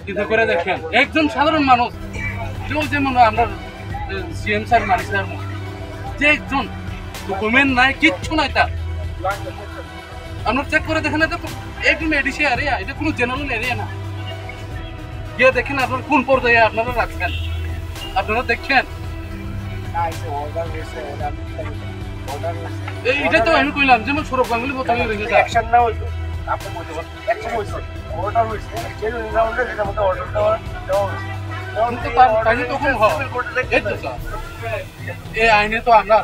কিন্তু করে দেখেন একজন সাধারণ মানুষ কেউ যেমন আমরা সিএম স্যার মানি স্যার যে একজন ডকুমেন্ট নাই কিচ্ছু নাই তার আপনার চেক করে দেখেন এটা একদম এডিসি এরিয়া এটা কোনো জেনারেল এরিয়া না গিয়ে দেখেন আপনার কোন পর্যায়ে আপনারা রাখছেন আপনারা দেখছেন এটা তো আমি কইলাম যেমন সৌরভ গাঙ্গুলি বোতলে রেখেছে অ্যাকশন না হইতো আপনি বলতে পারেন অ্যাকশন হইছে অর্ডার হইছে যে রাউন্ডে যেটা মতো অর্ডার দেওয়া হইছে তো তাই তখন হয় এই তো স্যার এই আইনে তো আমরা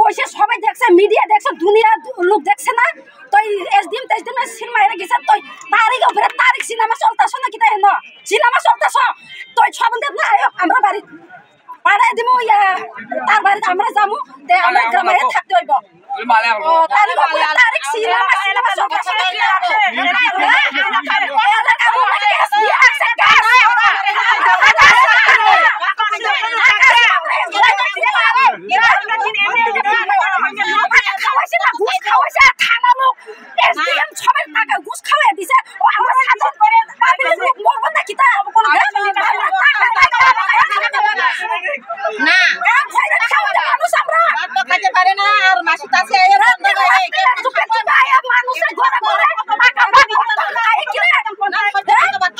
বসে সবাই দেখছে মিডিয়া দেখছে দুনিয়া লোক দেখছে না তো এসডিএম তেসডিএম সিনেমা এর গেছে তো তারিখ উপরে তারিখ সিনেমা চলতেছ না কি তাই না সিনেমা চলতেছ তো সবাই দেখ না আমরা বাড়ি পাড়ায় দিব তার বাড়িতে আমরা যাবো তে আমরা গ্রামে থাকতে হইব তারিখ উপরে তারিখ সিনেমা চলতেছ না কি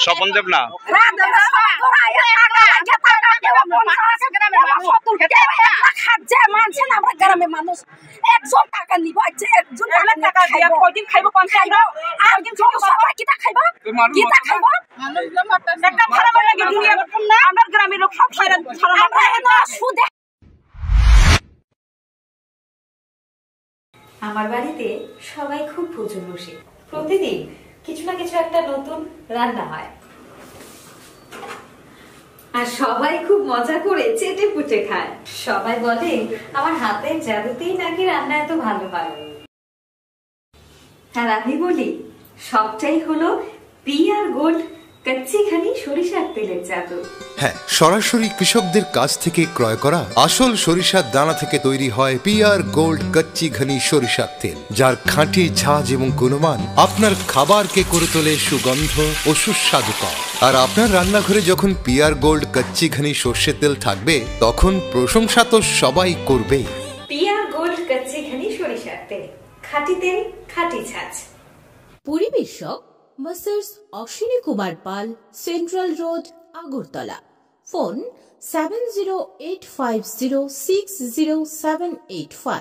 স্বপন দেব না গ্রামের মানুষ একজন টাকা নিব একজন টাকা দিয়ে কয়দিন খাইব কোন খাইব আর দিন সবাই কিটা খাইব কিটা খাইব একটা ভালো লাগে দুনিয়া আমরা গ্রামের লোক সব খাইরা আমরা এত সুদে। আমার বাড়িতে সবাই খুব ভোজন বসে প্রতিদিন কিছু না কিছু একটা নতুন রান্না হয় আর সবাই খুব মজা করে চেটে পুটে খায় সবাই বলে আমার হাতের জাদুতেই নাকি রান্না এত ভালো হয় আর আমি বলি সবটাই হলো পিআর গোল্ড কচ্চি ঘনি সরিষার তেলের জাদু। হ্যাঁ, সরাসরি কৃষকদের কাছ থেকে ক্রয় করা আসল সরিষার দানা থেকে তৈরি হয় পিআর গোল্ড কচ্চি ঘনি সরিষার তেল, যার খাঁটি ঝাঁজ এবং গুণমান আপনার খাবারকে করে তোলে সুগন্ধ ও সুস্বাদুকর। আর আপনার রান্নাঘরে যখন পিআর গোল্ড কচ্চি ঘনি সর্ষের তেল থাকবে তখন প্রশংসা তো সবাই করবেই। পিআর গোল্ড কচ্চি ঘনি সরিষার তেল, খাঁটি তেল, খাঁটি ঝাঁজ। পরিবেশক Messrs Ashwini Kumar Pal, central road, Agartala. Phone 7085060785।